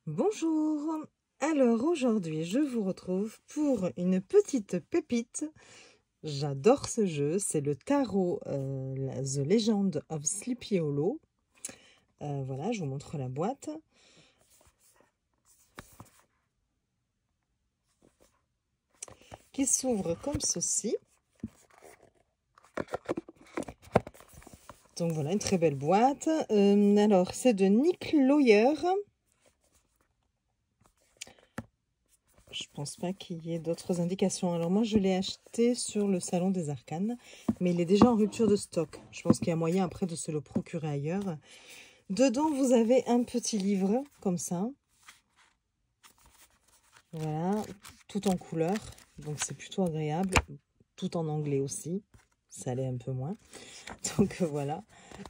Bonjour, alors aujourd'hui je vous retrouve pour une petite pépite. J'adore ce jeu, c'est le tarot The Legend of Sleepy Hollow. Voilà, je vous montre la boîte. Qui s'ouvre comme ceci. Donc voilà, une très belle boîte. Alors, c'est de Nick Lawyer. Je pense pas qu'il y ait d'autres indications. Alors moi, je l'ai acheté sur le Salon des Arcanes, mais il est déjà en rupture de stock. Je pense qu'il y a moyen après de se le procurer ailleurs. Dedans, vous avez un petit livre, comme ça. Voilà, tout en couleur. Donc c'est plutôt agréable. Tout en anglais aussi. Ça l'est un peu moins. Donc voilà.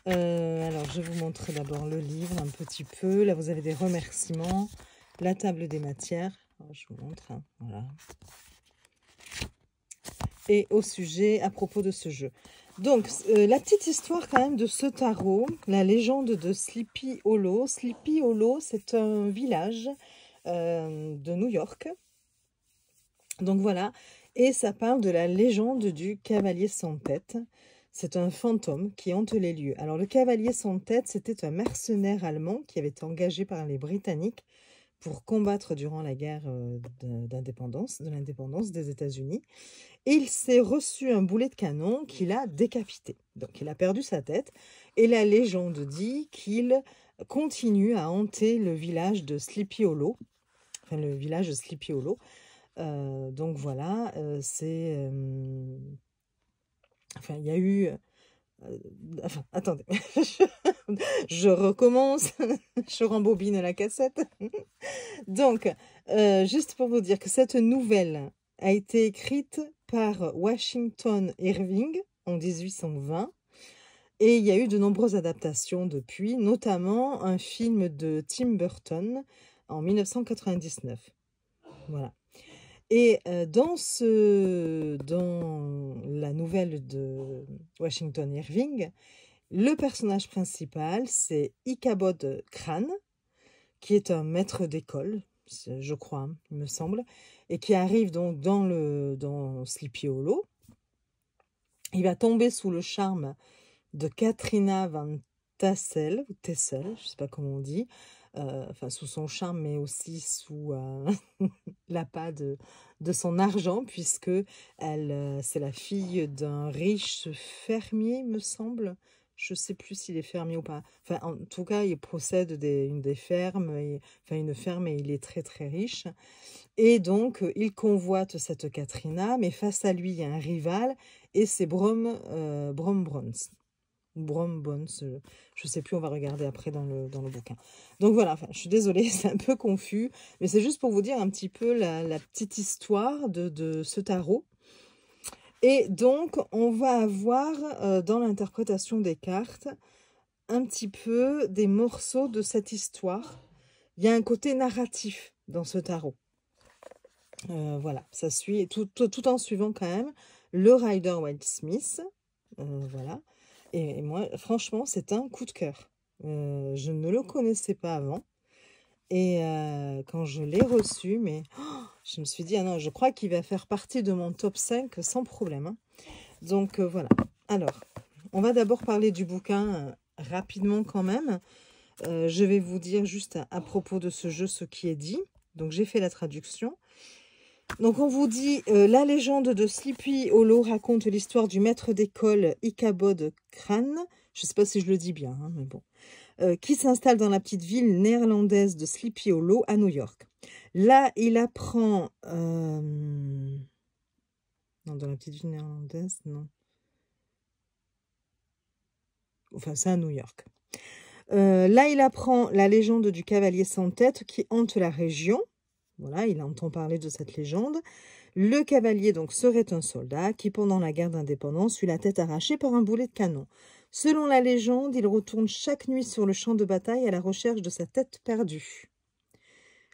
Alors, je vais vous montrer d'abord le livre un petit peu. Là, vous avez des remerciements. La table des matières. Je vous montre, hein, voilà. Et au sujet, à propos de ce jeu. Donc, la petite histoire quand même de ce tarot, la légende de Sleepy Hollow. Sleepy Hollow, c'est un village de New York. Donc voilà, et ça parle de la légende du cavalier sans tête. C'est un fantôme qui hante les lieux. Alors le cavalier sans tête, c'était un mercenaire allemand qui avait été engagé par les Britanniques pour combattre durant la guerre d'indépendance, de l'indépendance des États-Unis. Et il s'est reçu un boulet de canon qui l'a décapité. Donc il a perdu sa tête. Et la légende dit qu'il continue à hanter le village de Sleepy Hollow. Enfin, le village de Sleepy Hollow. Donc voilà, c'est... Enfin, il y a eu... enfin, attendez. Je recommence. Je rembobine la cassette. Donc, juste pour vous dire que cette nouvelle a été écrite par Washington Irving en 1820. Et il y a eu de nombreuses adaptations depuis, notamment un film de Tim Burton en 1999. Voilà. Et dans la nouvelle de Washington Irving, le personnage principal, c'est Ichabod Crane, qui est un maître d'école, je crois, il me semble, et qui arrive donc dans Sleepy Hollow. Il va tomber sous le charme de Katrina Van Tassel, je ne sais pas comment on dit, enfin sous son charme, mais aussi sous l'appât de son argent, puisque c'est la fille d'un riche fermier, me semble. Je ne sais plus s'il est fermier ou pas. Enfin, en tout cas, il possède une des fermes, une ferme, et il est très très riche. Et donc, il convoite cette Katrina, mais face à lui, il y a un rival, et c'est Brom Bones, je ne sais plus, on va regarder après dans le bouquin. Donc voilà, enfin, je suis désolée, c'est un peu confus, mais c'est juste pour vous dire un petit peu la petite histoire de ce tarot. Et donc, on va avoir dans l'interprétation des cartes un petit peu des morceaux de cette histoire. Il y a un côté narratif dans ce tarot. Voilà, ça suit, tout en suivant quand même le Rider-Waite-Smith. Voilà. Et moi, franchement, c'est un coup de cœur. Je ne le connaissais pas avant. Et quand je l'ai reçu, mais je me suis dit, ah non, je crois qu'il va faire partie de mon top 5 sans problème. Hein. Donc voilà. Alors, on va d'abord parler du bouquin rapidement quand même. Je vais vous dire juste à propos de ce jeu ce qui est dit. Donc j'ai fait la traduction. Donc on vous dit, la légende de Sleepy Hollow raconte l'histoire du maître d'école Ichabod Crane, je ne sais pas si je le dis bien, hein, mais bon, qui s'installe dans la petite ville néerlandaise de Sleepy Hollow à New York. Là, il apprend... Non, dans la petite ville néerlandaise, non. Enfin, c'est à New York. Là, il apprend la légende du cavalier sans tête qui hante la région. Voilà, il entend parler de cette légende. Le cavalier donc serait un soldat qui, pendant la guerre d'indépendance, eut la tête arrachée par un boulet de canon. Selon la légende, il retourne chaque nuit sur le champ de bataille à la recherche de sa tête perdue.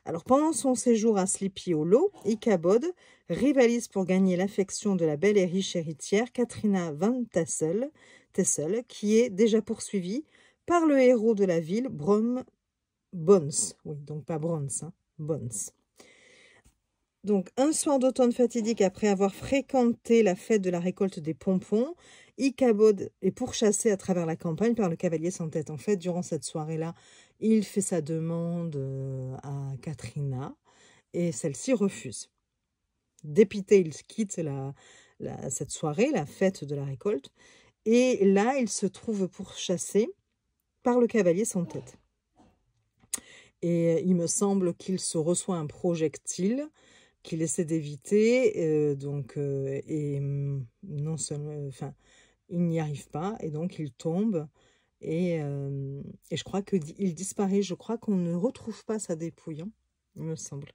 Alors, pendant son séjour à Sleepy Hollow, Ichabod rivalise pour gagner l'affection de la belle et riche héritière Katrina Van Tassel, qui est déjà poursuivie par le héros de la ville, Brom Bones. Oui, donc pas bronze, hein, Bones. Donc, un soir d'automne fatidique, après avoir fréquenté la fête de la récolte des pompons, Ichabod est pourchassé à travers la campagne par le cavalier sans tête. En fait, durant cette soirée-là, il fait sa demande à Katrina et celle-ci refuse. Dépité, il quitte cette soirée, la fête de la récolte, et là, il se trouve pourchassé par le cavalier sans tête. Et il me semble qu'il se reçoit un projectile qu'il essaie d'éviter, non seulement, enfin, il n'y arrive pas, et donc il tombe, et je crois qu'il disparaît. Je crois qu'on ne retrouve pas sa dépouille, hein, il me semble.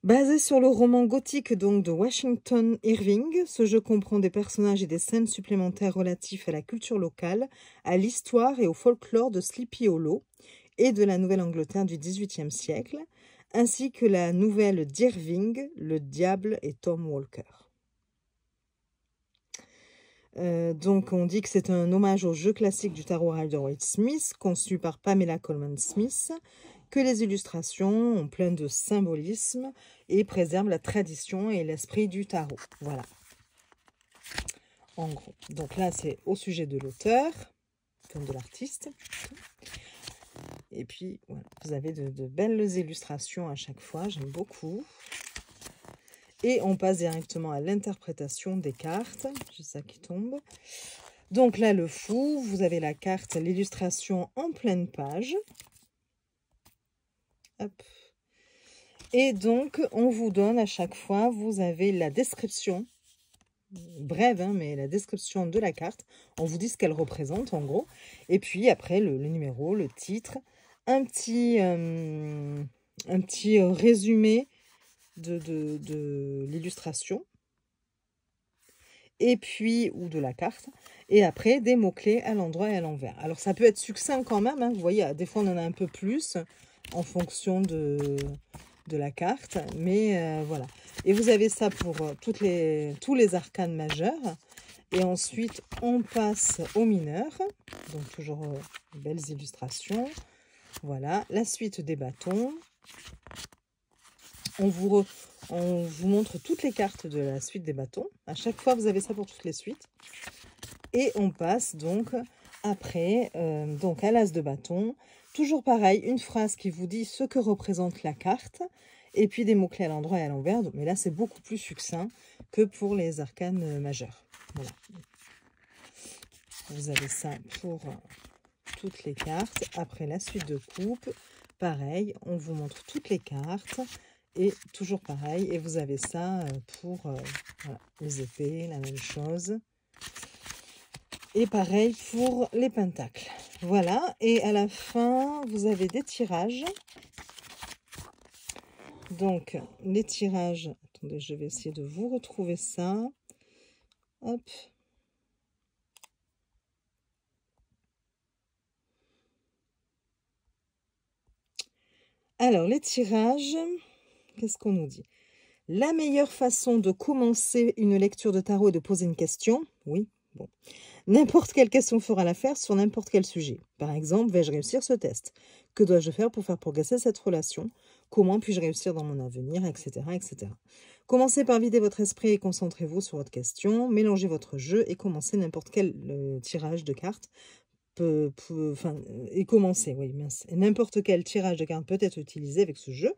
Basé sur le roman gothique donc de Washington Irving, ce jeu comprend des personnages et des scènes supplémentaires relatifs à la culture locale, à l'histoire et au folklore de Sleepy Hollow et de la Nouvelle-Angleterre du XVIIIe siècle, ainsi que la nouvelle d'Irving, Le Diable et Tom Walker. Donc on dit que c'est un hommage au jeu classique du tarot Rider-Waite-Smith, conçu par Pamela Colman Smith, que les illustrations ont plein de symbolisme et préservent la tradition et l'esprit du tarot. Voilà. En gros. Donc là, c'est au sujet de l'auteur, comme de l'artiste. Et puis, voilà, vous avez de belles illustrations à chaque fois, j'aime beaucoup. Et on passe directement à l'interprétation des cartes. J'ai ça qui tombe. Donc là, le fou, vous avez la carte, l'illustration en pleine page. Hop. Et donc, on vous donne à chaque fois, vous avez la description, brève, hein, mais la description de la carte. On vous dit ce qu'elle représente, en gros. Et puis, après, le numéro, le titre, un petit résumé de l'illustration. Et puis, ou de la carte. Et après, des mots-clés à l'endroit et à l'envers. Alors, ça peut être succinct quand même, hein, vous voyez, des fois, on en a un peu plus en fonction de la carte, mais voilà. Et vous avez ça pour tous les arcanes majeurs. Et ensuite, on passe aux mineurs. Donc, toujours de belles illustrations. Voilà, la suite des bâtons. On vous montre toutes les cartes de la suite des bâtons. À chaque fois, vous avez ça pour toutes les suites. Et on passe donc après donc à l'as de bâton. Toujours pareil, une phrase qui vous dit ce que représente la carte. Et puis des mots-clés à l'endroit et à l'envers. Mais là, c'est beaucoup plus succinct que pour les arcanes majeurs. Voilà. Vous avez ça pour toutes les cartes. Après la suite de coupe, pareil, on vous montre toutes les cartes. Et toujours pareil. Et vous avez ça pour voilà, les épées, la même chose. Et pareil pour les pentacles. Voilà. Et à la fin, vous avez des tirages. Donc, les tirages... Attendez, je vais essayer de vous retrouver ça. Hop. Alors, les tirages... Qu'est-ce qu'on nous dit? La meilleure façon de commencer une lecture de tarot est de poser une question. Oui, bon. N'importe quelle question fera l'affaire sur n'importe quel sujet. Par exemple, vais-je réussir ce test? Que dois-je faire pour faire progresser cette relation? Comment puis-je réussir dans mon avenir? Etc. etc. Commencez par vider votre esprit et concentrez-vous sur votre question. Mélangez votre jeu et commencez n'importe quel tirage de cartes. Et commencez, oui, mince. N'importe quel tirage de cartes peut être utilisé avec ce jeu.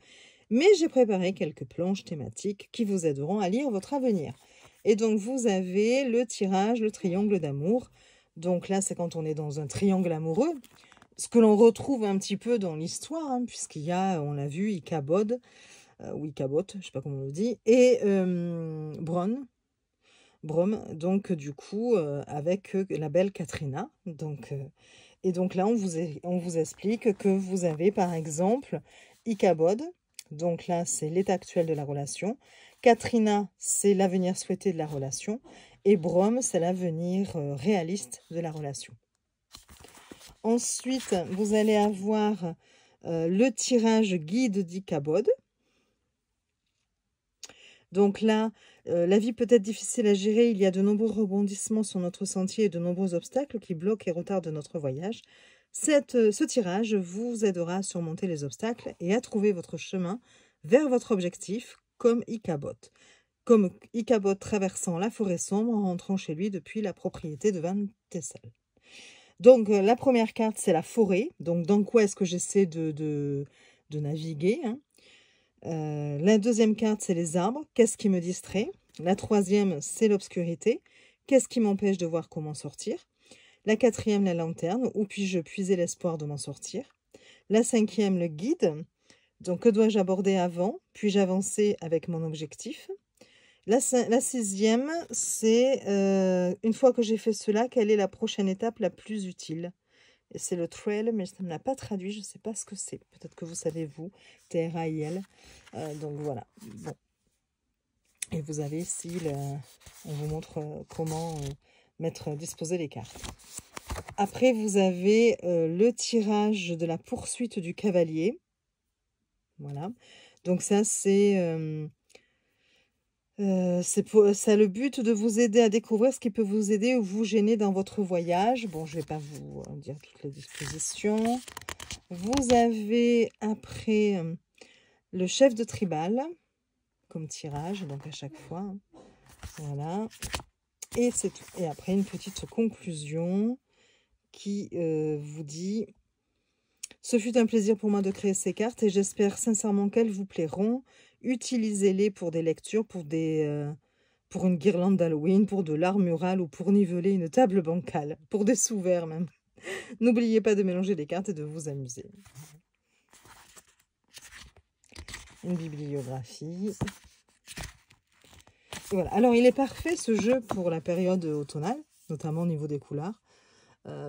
Mais j'ai préparé quelques planches thématiques qui vous aideront à lire votre avenir. Et donc, vous avez le tirage, le triangle d'amour. Donc là, c'est quand on est dans un triangle amoureux. Ce que l'on retrouve un petit peu dans l'histoire, hein, puisqu'il y a, on l'a vu, Ichabod, ou Ichabod, je ne sais pas comment on le dit, et Brom, donc du coup, avec la belle Katrina. Donc, et donc là, on vous explique que vous avez, par exemple, Ichabod. Donc là, c'est l'état actuel de la relation. Katrina, c'est l'avenir souhaité de la relation. Et Brom, c'est l'avenir réaliste de la relation. Ensuite, vous allez avoir le tirage guide d'Ichabod. Donc là, la vie peut être difficile à gérer. Il y a de nombreux rebondissements sur notre sentier et de nombreux obstacles qui bloquent et retardent notre voyage. Ce tirage vous aidera à surmonter les obstacles et à trouver votre chemin vers votre objectif comme Ichabod. Comme Ichabod traversant la forêt sombre en rentrant chez lui depuis la propriété de Van Tessel. Donc, la première carte, c'est la forêt. Donc, dans quoi est-ce que j'essaie de naviguer, hein. La deuxième carte, c'est les arbres. Qu'est-ce qui me distrait? La troisième, c'est l'obscurité. Qu'est-ce qui m'empêche de voir comment sortir? La quatrième, la lanterne. Où puis-je puiser l'espoir de m'en sortir? La cinquième, le guide. Donc, que dois-je aborder avant? Puis-je avancer avec mon objectif? La sixième, c'est une fois que j'ai fait cela, quelle est la prochaine étape la plus utile? Et c'est le trail, mais ça ne me l'a pas traduit, je ne sais pas ce que c'est. Peut-être que vous savez, vous, T-R-A-I-L. Donc voilà. Bon. Et vous avez ici, on vous montre comment disposer les cartes. Après, vous avez le tirage de la poursuite du cavalier. Voilà. Donc ça, ça a le but de vous aider à découvrir ce qui peut vous aider ou vous gêner dans votre voyage. Bon, je ne vais pas vous dire toutes les dispositions. Vous avez après le chef de tribal comme tirage, donc à chaque fois. Voilà. Et c'est tout. Et après, une petite conclusion qui vous dit... Ce fut un plaisir pour moi de créer ces cartes et j'espère sincèrement qu'elles vous plairont. Utilisez-les pour des lectures, pour une guirlande d'Halloween, pour de l'art mural ou pour niveler une table bancale, pour des sous-verts même. N'oubliez pas de mélanger les cartes et de vous amuser. Une bibliographie. Voilà. Alors, il est parfait ce jeu pour la période automnale, notamment au niveau des couleurs.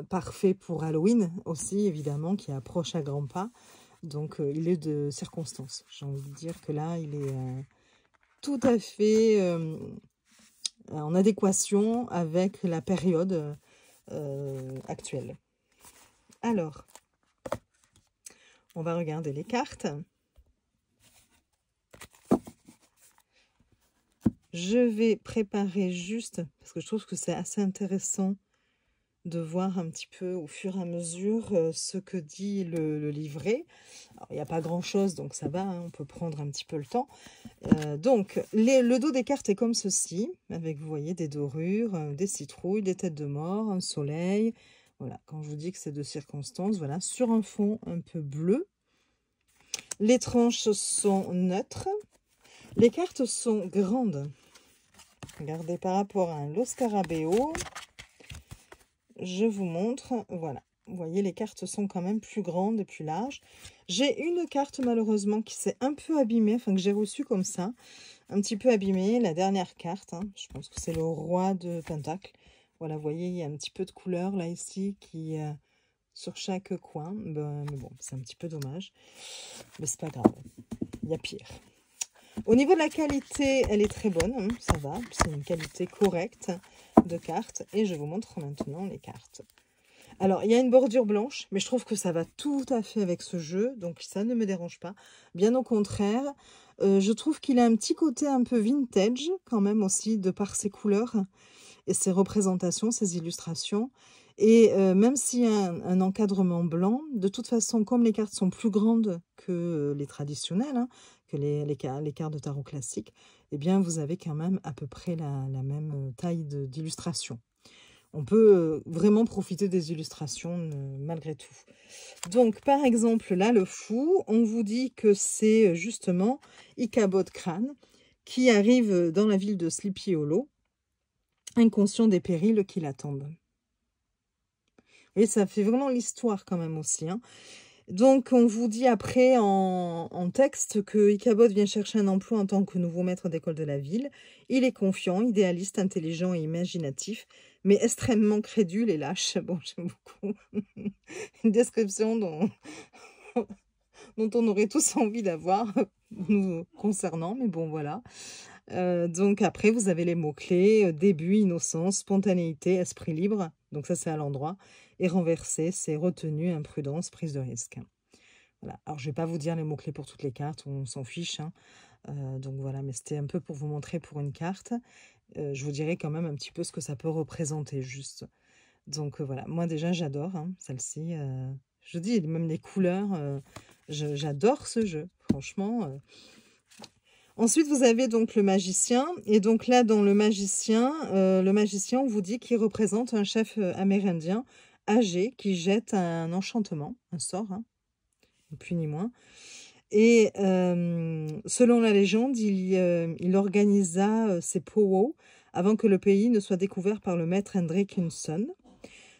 Parfait pour Halloween aussi, évidemment, qui approche à grands pas. Donc, il est de circonstance. J'ai envie de dire que là, il est tout à fait en adéquation avec la période actuelle. Alors, on va regarder les cartes. Je vais préparer juste, parce que je trouve que c'est assez intéressant de voir un petit peu au fur et à mesure ce que dit le livret. Alors, il n'y a pas grand-chose, donc ça va, hein, on peut prendre un petit peu le temps. Donc, le dos des cartes est comme ceci, avec, vous voyez, des dorures, des citrouilles, des têtes de mort, un soleil. Voilà, quand je vous dis que c'est de circonstances, voilà, sur un fond un peu bleu. Les tranches sont neutres. Les cartes sont grandes. Regardez, par rapport à Lo Scarabeo, je vous montre, voilà. Vous voyez, les cartes sont quand même plus grandes et plus larges. J'ai une carte, malheureusement, qui s'est un peu abîmée, enfin que j'ai reçue comme ça, un petit peu abîmée. La dernière carte, hein, je pense que c'est le roi de Pentacle. Voilà, vous voyez, il y a un petit peu de couleur, là, ici, qui sur chaque coin. Ben, mais bon, c'est un petit peu dommage. Mais c'est pas grave, il y a pire. Au niveau de la qualité, elle est très bonne, hein, ça va. C'est une qualité correcte de cartes. Et je vous montre maintenant les cartes. Alors, il y a une bordure blanche, mais je trouve que ça va tout à fait avec ce jeu. Donc, ça ne me dérange pas. Bien au contraire, je trouve qu'il a un petit côté un peu vintage, quand même aussi, de par ses couleurs et ses représentations, ses illustrations. Et même s'il y a un encadrement blanc, de toute façon, comme les cartes sont plus grandes que les traditionnelles, hein, que les cartes de tarot classiques, eh bien, vous avez quand même à peu près la même taille d'illustration. On peut vraiment profiter des illustrations malgré tout. Donc, par exemple, là, le fou, on vous dit que c'est justement Ichabod Crane qui arrive dans la ville de Sleepy Hollow, inconscient des périls qui l'attendent. Et ça fait vraiment l'histoire quand même aussi, hein. Donc, on vous dit après en texte que Ichabod vient chercher un emploi en tant que nouveau maître d'école de la ville. Il est confiant, idéaliste, intelligent et imaginatif, mais extrêmement crédule et lâche. Bon, j'aime beaucoup. Une description dont on aurait tous envie d'avoir nous concernant, mais bon, voilà. Donc, après, vous avez les mots-clés, début, innocence, spontanéité, esprit libre. Donc, ça, c'est à l'endroit. Et renversé, c'est retenue, imprudence, prise de risque. Voilà. Alors, je ne vais pas vous dire les mots-clés pour toutes les cartes, on s'en fiche, hein. Donc, voilà, mais c'était un peu pour vous montrer pour une carte. Je vous dirai quand même un petit peu ce que ça peut représenter, juste. Donc voilà, moi déjà j'adore hein, celle-ci. Je dis, même les couleurs, j'adore ce jeu, franchement. Ensuite, vous avez donc le magicien. Et donc là, dans le magicien, on vous dit qu'il représente un chef amérindien âgé qui jette un enchantement, un sort, hein, ni plus ni moins. Et selon la légende, il organisa ses powwows avant que le pays ne soit découvert par le maître Hendrik Hunson.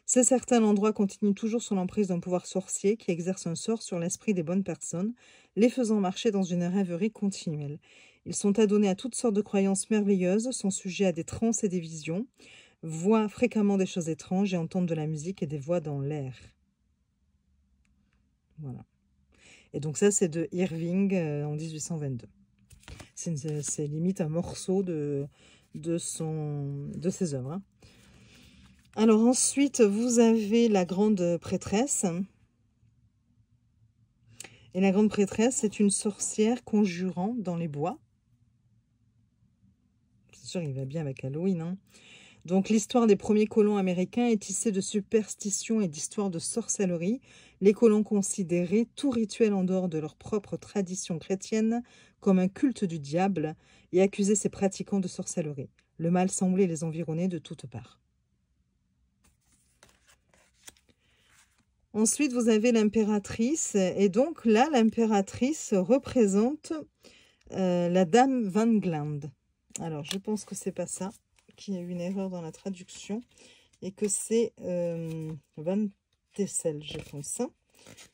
C'est certain, l'endroit continue toujours sous l'emprise d'un pouvoir sorcier qui exerce un sort sur l'esprit des bonnes personnes, les faisant marcher dans une rêverie continuelle. Ils sont adonnés à toutes sortes de croyances merveilleuses, sont sujets à des transes et des visions, voient fréquemment des choses étranges et entendent de la musique et des voix dans l'air. Voilà. Et donc ça, c'est de Irving en 1822. C'est limite un morceau de ses œuvres. Hein. Alors ensuite, vous avez la grande prêtresse. Et la grande prêtresse, c'est une sorcière conjurant dans les bois. C'est sûr, il va bien avec Halloween. Hein. Donc l'histoire des premiers colons américains est tissée de superstitions et d'histoires de sorcellerie. Les colons considéraient tout rituel en dehors de leur propre tradition chrétienne comme un culte du diable et accusaient ses pratiquants de sorcellerie. Le mal semblait les environner de toutes parts. Ensuite, vous avez l'impératrice. Et donc là, l'impératrice représente la dame Van Glande. Alors, je pense que c'est pas ça, qu'il y a eu une erreur dans la traduction. Et que c'est Van Tessel, je pense.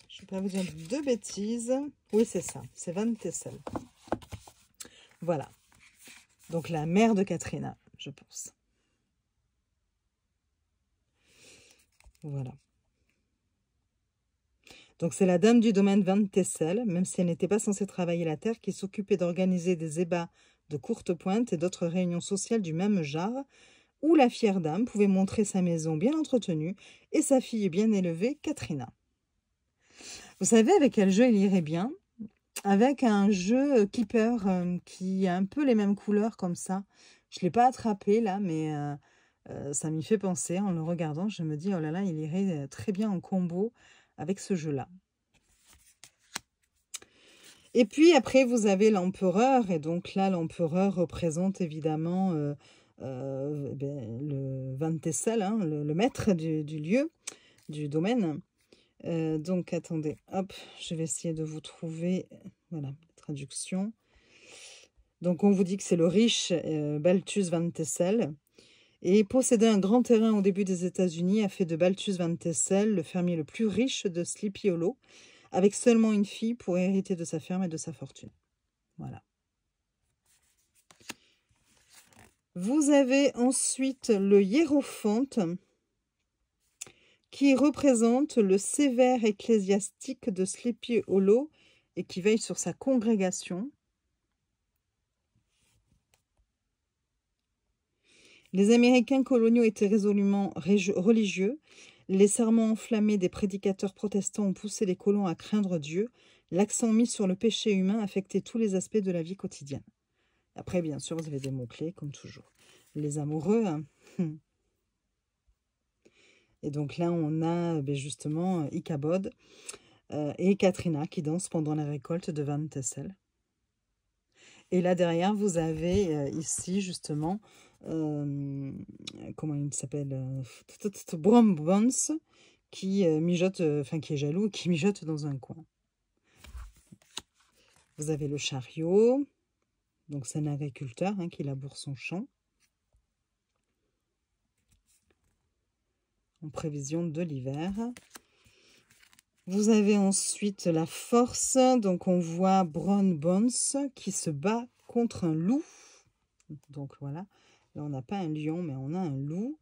Je ne vais pas vous dire de bêtises. Oui, c'est ça. C'est Van Tessel. Voilà. Donc, la mère de Katrina, je pense. Voilà. Donc, c'est la dame du domaine Van Tessel, même si elle n'était pas censée travailler la terre, qui s'occupait d'organiser des ébats de courte pointe et d'autres réunions sociales du même genre, où la fière dame pouvait montrer sa maison bien entretenue et sa fille bien élevée, Katrina. Vous savez avec quel jeu il irait bien? Avec un jeu Keeper qui a un peu les mêmes couleurs comme ça. Je ne l'ai pas attrapé là, mais ça m'y fait penser. En le regardant, je me dis, oh là là, il irait très bien en combo avec ce jeu-là. Et puis après, vous avez l'empereur. Et donc là, l'empereur représente évidemment le Van Tessel, hein, le maître du lieu, du domaine. Donc, attendez, hop, je vais essayer de vous trouver, voilà, la traduction. Donc, on vous dit que c'est le riche Balthus Van Tessel. Et possédait un grand terrain au début des États-Unis, a fait de Balthus Van Tessel le fermier le plus riche de Sleepy Hollow, avec seulement une fille pour hériter de sa ferme et de sa fortune. Voilà. Vous avez ensuite le hiérophante, qui représente le sévère ecclésiastique de Sleepy Hollow et qui veille sur sa congrégation. Les Américains coloniaux étaient résolument religieux. Les sermons enflammés des prédicateurs protestants ont poussé les colons à craindre Dieu. L'accent mis sur le péché humain affectait tous les aspects de la vie quotidienne. Après, bien sûr, vous avez des mots-clés, comme toujours. Les amoureux, hein. Et donc là, on a justement Ichabod et Katrina qui dansent pendant la récolte de Van Tessel. Et là, derrière, vous avez ici, justement, comment il s'appelle, Brom Bones, qui mijote, enfin qui est jaloux, qui mijote dans un coin. Vous avez le chariot, donc c'est un agriculteur hein, qui laboure son champ. En prévision de l'hiver. Vous avez ensuite la force, donc on voit Bron Bones qui se bat contre un loup. Donc voilà, là on n'a pas un lion, mais on a un loup.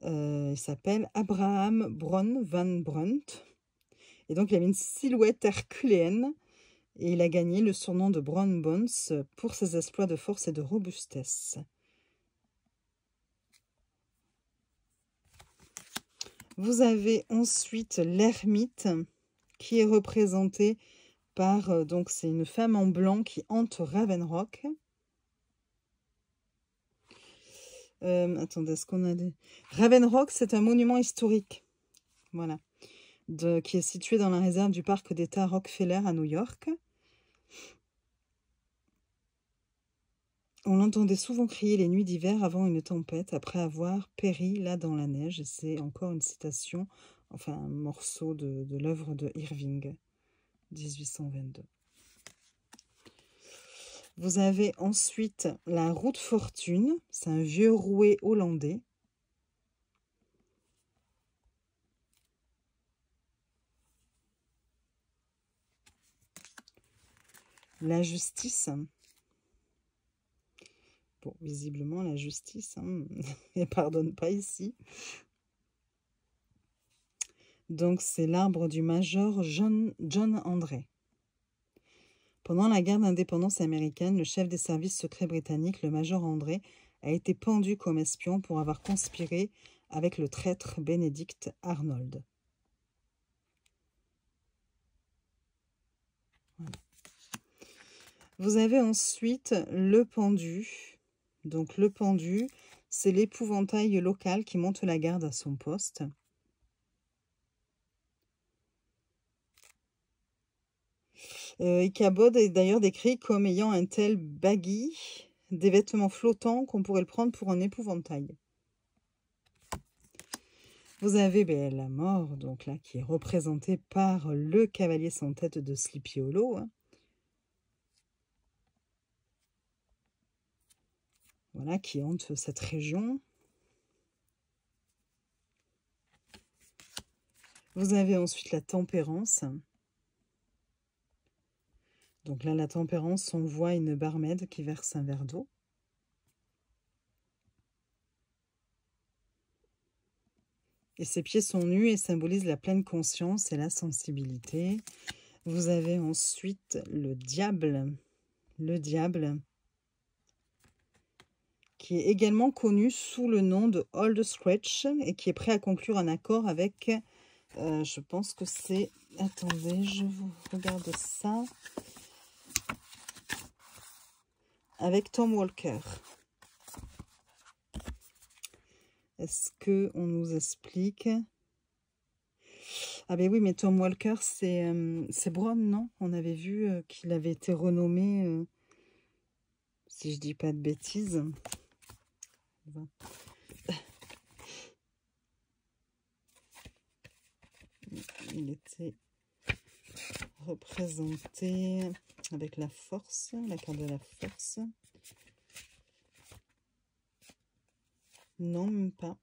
Il s'appelle Abraham Bron Van Brunt. Et donc il avait une silhouette herculéenne et il a gagné le surnom de Bron Bones pour ses exploits de force et de robustesse. Vous avez ensuite l'ermite qui est représenté par, donc c'est une femme en blanc qui hante Ravenrock. Attendez, est-ce qu'on a des... Ravenrock, c'est un monument historique. Voilà. Qui est situé dans la réserve du parc d'État Rockefeller à New York. On l'entendait souvent crier les nuits d'hiver avant une tempête, après avoir péri là dans la neige. Et c'est encore une citation, enfin un morceau de l'œuvre de Irving, 1822. Vous avez ensuite la roue de fortune. C'est un vieux rouet hollandais. La justice. Bon, visiblement, la justice, hein, elle pardonne pas ici. Donc, c'est l'arbre du major John André. Pendant la guerre d'indépendance américaine, le chef des services secrets britanniques, le major André, a été pendu comme espion pour avoir conspiré avec le traître Benedict Arnold. Voilà. Vous avez ensuite le pendu. Donc, le pendu, c'est l'épouvantail local qui monte la garde à son poste. Ichabod est d'ailleurs décrit comme ayant un tel baggy, des vêtements flottants qu'on pourrait le prendre pour un épouvantail. Vous avez la mort, donc là, qui est représentée par le cavalier sans tête de Sleepy Hollow. Hein. Voilà, qui hante cette région. Vous avez ensuite la tempérance. Donc là, la tempérance, on voit une barmaid qui verse un verre d'eau. Et ses pieds sont nus et symbolisent la pleine conscience et la sensibilité. Vous avez ensuite le diable. Le diable, qui est également connu sous le nom de Old Scratch et qui est prêt à conclure un accord avec, je pense que c'est, attendez, je vous regarde ça, avec Tom Walker. Est-ce qu'on nous explique? Ah ben oui, mais Tom Walker, c'est Brown, non? On avait vu qu'il avait été renommé, si je dis pas de bêtises. Il était représenté avec la force, la carte de la force. Non, même pas.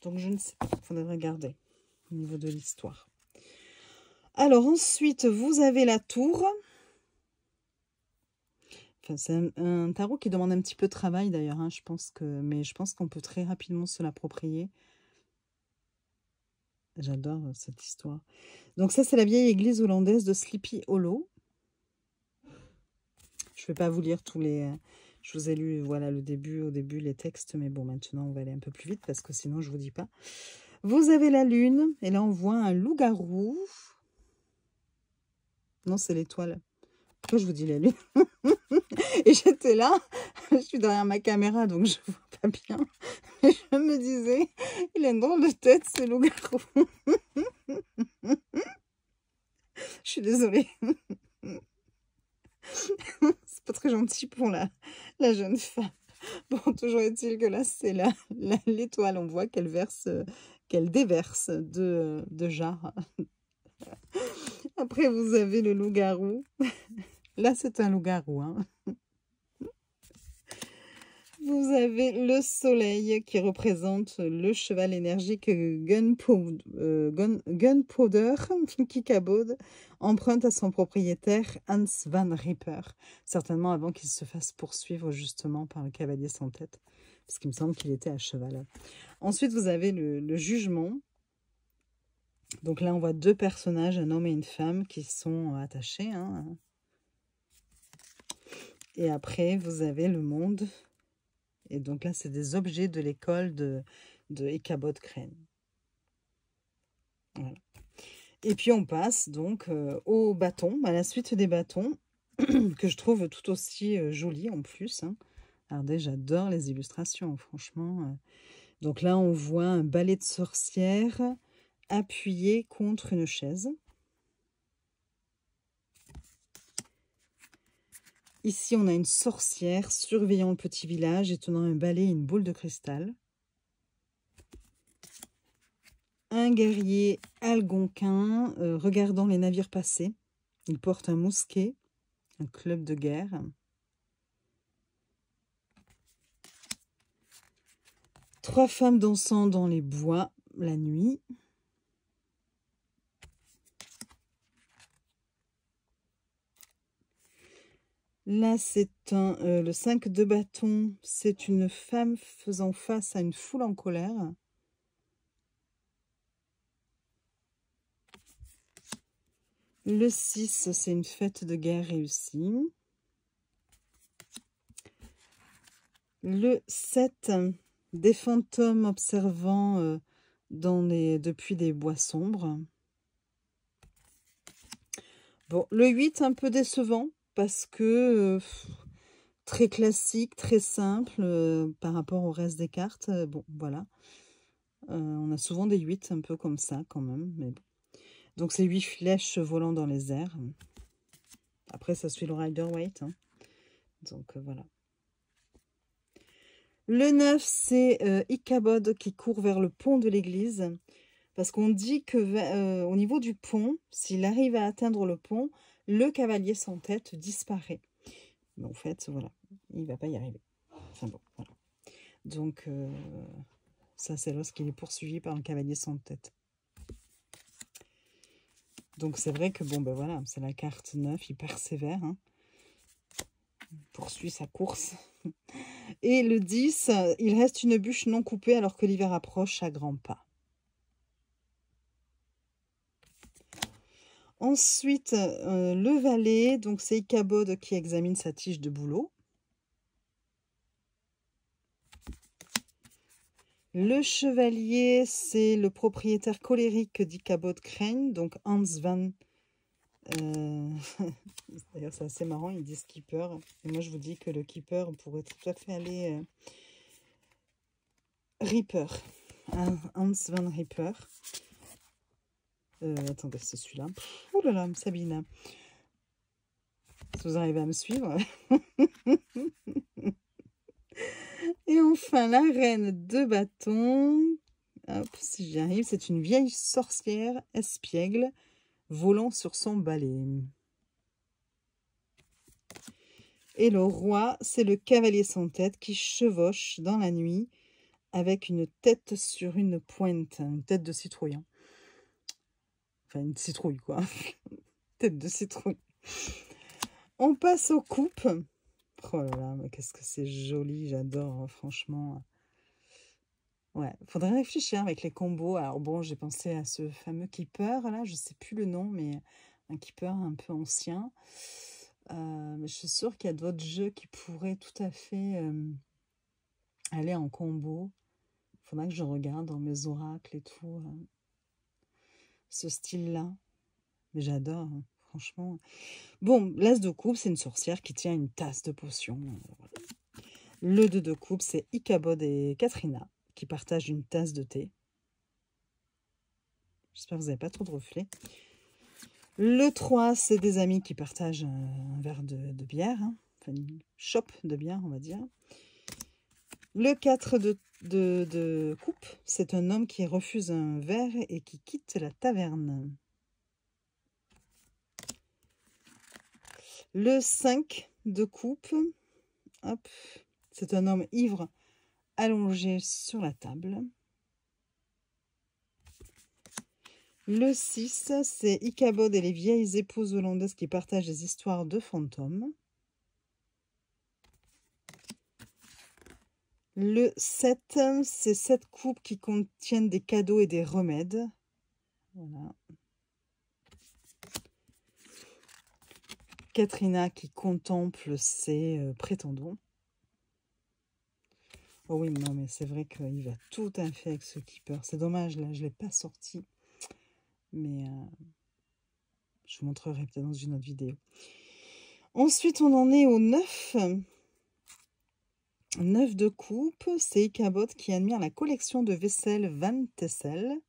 Donc, je ne sais pas. Il faudrait regarder au niveau de l'histoire. Alors, ensuite, vous avez la tour. Enfin, c'est un tarot qui demande un petit peu de travail, d'ailleurs. Hein, mais je pense qu'on peut très rapidement se l'approprier. J'adore cette histoire. Donc, ça, c'est la vieille église hollandaise de Sleepy Hollow. Je ne vais pas vous lire tous les... Je vous ai lu, voilà, au début, les textes. Mais bon, maintenant, on va aller un peu plus vite parce que sinon, je ne vous dis pas. Vous avez la lune. Et là, on voit un loup-garou. Non, c'est l'étoile. Pourquoi je vous dis la lune? Et j'étais là. Je suis derrière ma caméra, donc je ne vois pas bien. Et je me disais, il a une drôle de tête, ce loup-garou. Je suis désolée. C'est pas très gentil pour la jeune femme. Bon, toujours est-il que là, c'est l'étoile. On voit qu'elle déverse de jarre. Après, vous avez le loup-garou. Là, c'est un loup-garou. Hein. Vous avez le soleil qui représente le cheval énergique Gunpowder qu'Ichabod emprunte à son propriétaire Hans van Ripper, certainement avant qu'il se fasse poursuivre justement par le cavalier sans tête, parce qu'il me semble qu'il était à cheval. Ensuite, vous avez le jugement. Donc là, on voit deux personnages, un homme et une femme, qui sont attachés. Hein. Et après, vous avez le monde. Et donc là, c'est des objets de l'école de Ichabod Crane. Voilà. Et puis, on passe donc au bâton, à la suite des bâtons, que je trouve tout aussi joli en plus. Hein. Regardez, j'adore les illustrations, franchement. Donc là, on voit un balai de sorcière appuyé contre une chaise. Ici, on a une sorcière surveillant le petit village et tenant un balai et une boule de cristal. Un guerrier algonquin regardant les navires passer. Il porte un mousquet, un club de guerre. Trois femmes dansant dans les bois la nuit. Là, c'est le 5 de bâton. C'est une femme faisant face à une foule en colère. Le 6, c'est une fête de guerre réussie. Le 7, des fantômes observant depuis des bois sombres. Bon, le 8, un peu décevant, parce que très classique, très simple par rapport au reste des cartes. Bon, voilà. On a souvent des 8 un peu comme ça quand même, mais bon. Donc, c'est 8 flèches volant dans les airs. Après, ça suit le Rider-Waite. Hein. Donc, voilà. Le 9, c'est Ichabod qui court vers le pont de l'église. Parce qu'on dit que au niveau du pont, s'il arrive à atteindre le pont, le cavalier sans tête disparaît. Mais en fait, voilà, il ne va pas y arriver. Enfin bon, voilà. Donc, ça, c'est lorsqu'il est poursuivi par un cavalier sans tête. Donc, c'est vrai que, bon, ben voilà, c'est la carte 9, il persévère. Hein. Il poursuit sa course. Et le 10, il reste une bûche non coupée alors que l'hiver approche à grands pas. Ensuite, le valet, donc c'est Ichabod qui examine sa tige de bouleau. Le chevalier, c'est le propriétaire colérique d'Ichabod Crane, donc Hans Van... D'ailleurs, c'est assez marrant, ils disent keeper. Et moi, je vous dis que le keeper pourrait tout à fait aller Reaper. Hans Van Reaper. Attendez, c'est celui-là. Oh là là, Sabine. Si vous arrivez à me suivre. Et enfin, la reine de bâton. Hop, si j'y arrive, c'est une vieille sorcière espiègle volant sur son balai. Et le roi, c'est le cavalier sans tête qui chevauche dans la nuit avec une tête sur une pointe, une tête de citrouille. Enfin, une citrouille, quoi. Tête de citrouille. On passe aux coupes. Oh là là, mais qu'est-ce que c'est joli, j'adore, franchement. Ouais, faudrait réfléchir avec les combos. Alors bon, j'ai pensé à ce fameux keeper, là, je sais plus le nom, mais un keeper un peu ancien. Mais je suis sûre qu'il y a d'autres jeux qui pourraient tout à fait aller en combo. Il faudra que je regarde dans mes oracles et tout. Ce style-là. Mais j'adore, hein, franchement. Bon, l'as de coupe, c'est une sorcière qui tient une tasse de potion. Voilà. Le 2 de coupe, c'est Ichabod et Katrina qui partagent une tasse de thé. J'espère que vous n'avez pas trop de reflets. Le 3, c'est des amis qui partagent un verre de bière. Hein. Enfin, une chope de bière, on va dire. Le 4 de coupe, c'est un homme qui refuse un verre et qui quitte la taverne. Le 5 de coupe, hop, c'est un homme ivre allongé sur la table. Le 6, c'est Ichabod et les vieilles épouses hollandaises qui partagent des histoires de fantômes. Le 7, c'est 7 coupes qui contiennent des cadeaux et des remèdes. Voilà. Katrina qui contemple ses prétendants. Oh oui, non, mais c'est vrai qu'il va tout à fait avec ce keeper. C'est dommage, là, je ne l'ai pas sorti. Mais je vous montrerai peut-être dans une autre vidéo. Ensuite, on en est au 9. 9 de coupe, c'est Ichabod qui admire la collection de vaisselle Van Tessel.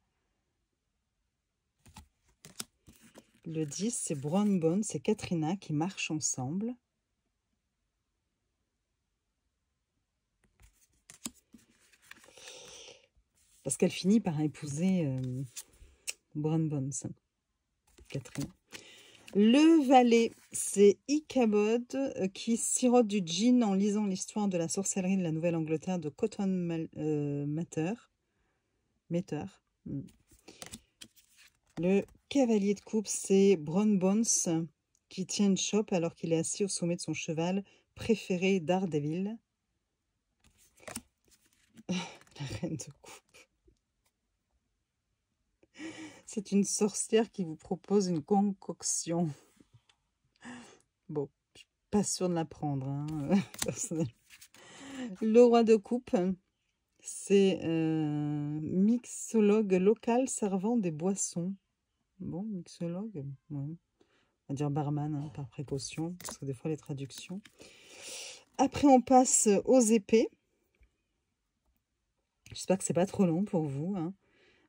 Le 10, c'est Brown Bone, c'est Katrina qui marchent ensemble. Parce qu'elle finit par épouser Brown Bones, Katrina. Le valet, c'est Ichabod qui sirote du gin en lisant l'histoire de la sorcellerie de la Nouvelle-Angleterre de Cotton Mather. Le cavalier de coupe, c'est Brown Bones qui tient une chope alors qu'il est assis au sommet de son cheval préféré Daredevil. La reine de coupe. C'est une sorcière qui vous propose une concoction. Bon, je suis pas sûre de la prendre, hein, personnellement. Le roi de coupe, c'est mixologue local servant des boissons. Bon, mixologue, ouais. On va dire barman, hein, par précaution, parce que des fois les traductions. Après, on passe aux épées. J'espère que c'est pas trop long pour vous, hein.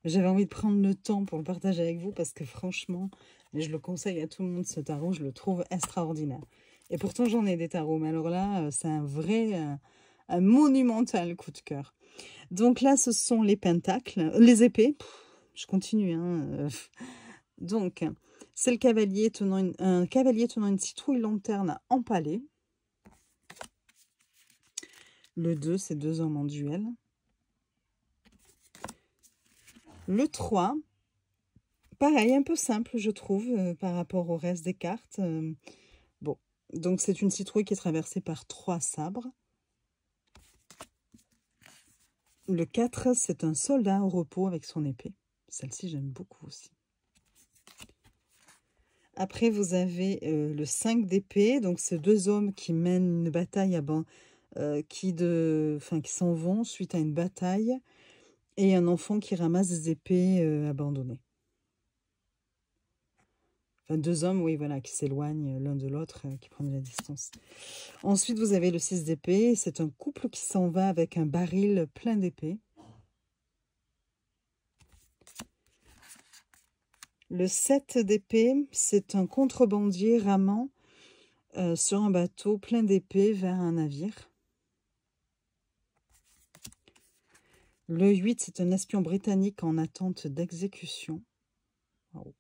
J'avais envie de prendre le temps pour le partager avec vous parce que franchement, je le conseille à tout le monde, ce tarot, je le trouve extraordinaire. Et pourtant, j'en ai des tarots, mais alors là, c'est un vrai, un monumental coup de cœur. Donc là, ce sont les pentacles, les épées. Je continue, hein. Donc, c'est le cavalier tenant un cavalier tenant une citrouille lanterne empalée. Le 2, c'est 2 hommes en duel. Le 3, pareil, un peu simple, je trouve, par rapport au reste des cartes. Bon, donc c'est une citrouille qui est traversée par 3 sabres. Le 4, c'est un soldat au repos avec son épée. Celle-ci, j'aime beaucoup aussi. Après, vous avez le 5 d'épée. Donc, c'est 2 hommes qui mènent une bataille qui s'en vont suite à une bataille. Et un enfant qui ramasse des épées abandonnées. Enfin, 2 hommes, oui, voilà, qui s'éloignent l'un de l'autre, qui prennent la distance. Ensuite, vous avez le 6 d'épée. C'est un couple qui s'en va avec un baril plein d'épées. Le 7 d'épée, c'est un contrebandier ramant sur un bateau plein d'épées vers un navire. Le 8, c'est un espion britannique en attente d'exécution. Oh.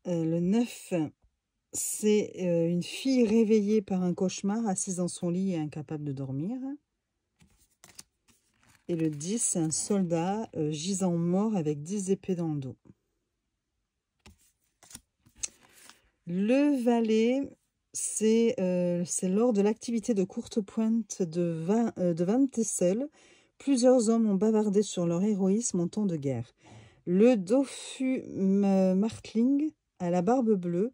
Le 9, c'est une fille réveillée par un cauchemar, assise dans son lit et incapable de dormir. Et le 10, c'est un soldat gisant mort avec 10 épées dans le dos. Le valet, c'est lors de l'activité de courte pointe de Van Tessel. Plusieurs hommes ont bavardé sur leur héroïsme en temps de guerre. Le Dofus Martling, à la barbe bleue,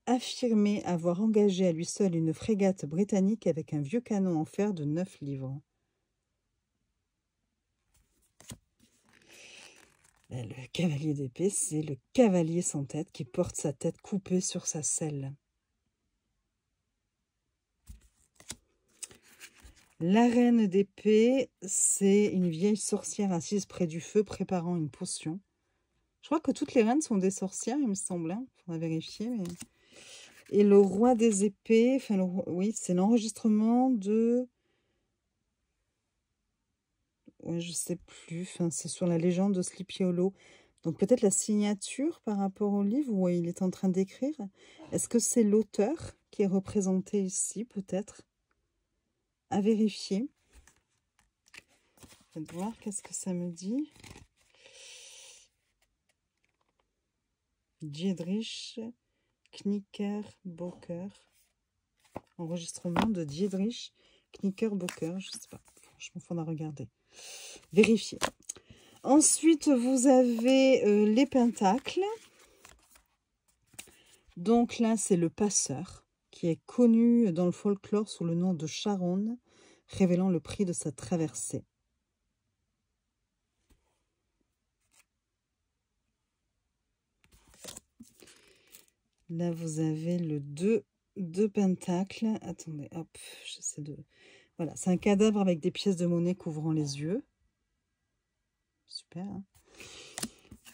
affirmait avoir engagé à lui seul une frégate britannique avec un vieux canon en fer de 9 livres. Le cavalier d'épée, c'est le cavalier sans tête qui porte sa tête coupée sur sa selle. La reine d'épée, c'est une vieille sorcière assise près du feu préparant une potion. Je crois que toutes les reines sont des sorcières, il me semble. Il faudra vérifier. Mais... Et le roi des épées, oui, c'est l'enregistrement de... Ouais, je sais plus. C'est sur la légende de Sleepy Hollow. Donc peut-être la signature par rapport au livre où il est en train d'écrire. Est-ce que c'est l'auteur qui est représenté ici, peut-être? À vérifier. Je vais voir qu'est-ce que ça me dit. Diedrich Knickerbocker. Enregistrement de Diedrich Knickerbocker. Je ne sais pas. Franchement, il faudra regarder. Vérifier. Ensuite, vous avez les pentacles. Donc là, c'est le passeur qui est connu dans le folklore sous le nom de Charon, révélant le prix de sa traversée. Là, vous avez le 2 de Pentacle. Attendez, hop, j'essaie de... Voilà, c'est un cadavre avec des pièces de monnaie couvrant les yeux. Super. Hein.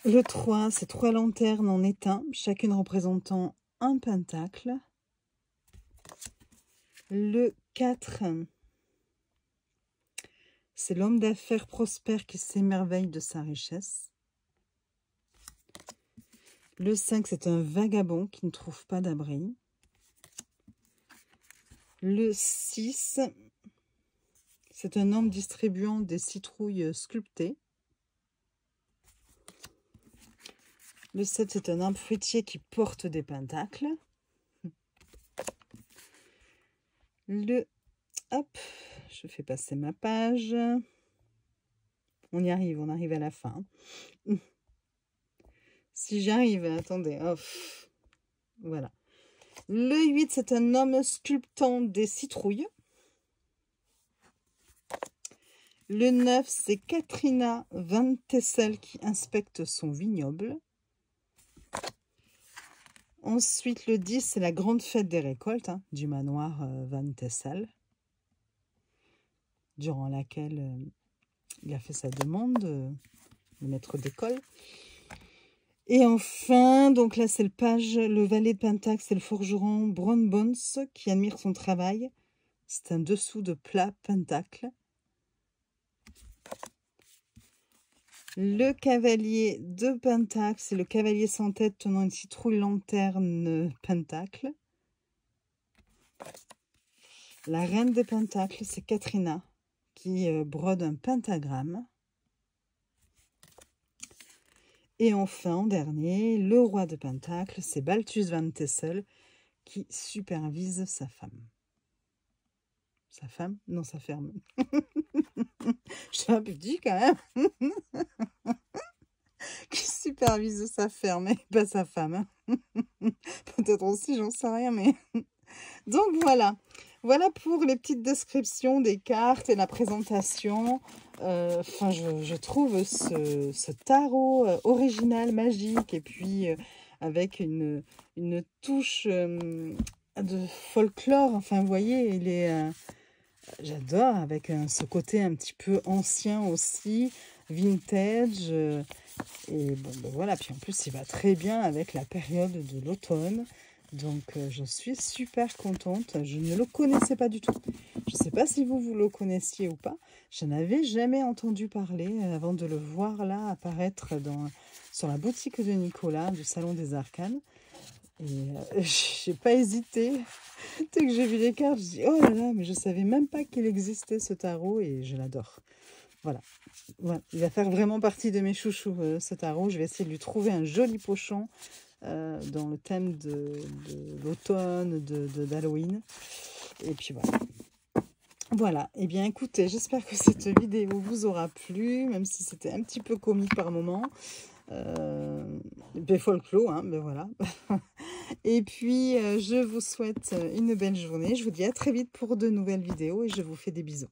Le 3, c'est 3 lanternes en étain, chacune représentant un pentacle. Le 4, c'est l'homme d'affaires prospère qui s'émerveille de sa richesse. Le 5, c'est un vagabond qui ne trouve pas d'abri. Le 6, c'est un homme distribuant des citrouilles sculptées. Le 7, c'est un arbre fruitier qui porte des pentacles. Hop, je fais passer ma page. On y arrive, on arrive à la fin. Si j'arrive, attendez, hop, voilà. Le 8, c'est un homme sculptant des citrouilles. Le 9, c'est Katrina Van Tessel qui inspecte son vignoble. Ensuite, le 10, c'est la grande fête des récoltes du manoir Van Tessel, durant laquelle il a fait sa demande, le maître d'école. Et enfin, donc là, c'est le valet de Pentacle, c'est le forgeron Brown Bones qui admire son travail. C'est un dessous de plat Pentacle. Le cavalier de Pentacle, c'est le cavalier sans tête tenant une citrouille lanterne Pentacle. La reine des Pentacles, c'est Katrina qui brode un pentagramme. Et enfin, en dernier, le roi de Pentacle, c'est Balthus Van Tessel qui supervise sa femme. Sa femme? Non, sa ferme. Je suis un peu dit quand même. Qui supervise sa ferme et pas sa femme. Peut-être aussi, j'en sais rien, mais... Donc voilà. Voilà pour les petites descriptions des cartes et la présentation. Enfin, je trouve ce tarot original, magique, et puis avec une touche de folklore. Enfin, vous voyez, il est... j'adore, avec ce côté un petit peu ancien aussi, vintage. Et bon, ben voilà, puis en plus, il va très bien avec la période de l'automne. Donc, je suis super contente. Je ne le connaissais pas du tout. Je ne sais pas si vous le connaissiez ou pas. Je n'avais jamais entendu parler avant de le voir là apparaître sur la boutique de Nicolas, du Salon des Arcanes. Et j'ai pas hésité. Dès que j'ai vu les cartes, je dis oh là là, mais je savais même pas qu'il existait ce tarot et je l'adore. Voilà. Voilà. Il va faire vraiment partie de mes chouchous, ce tarot. Je vais essayer de lui trouver un joli pochon dans le thème de l'automne, d'Halloween. Et puis voilà. Voilà. Eh bien, écoutez, j'espère que cette vidéo vous aura plu, même si c'était un petit peu comique par moment. Folklore, hein, ben voilà. Et puis, je vous souhaite une belle journée. Je vous dis à très vite pour de nouvelles vidéos et je vous fais des bisous.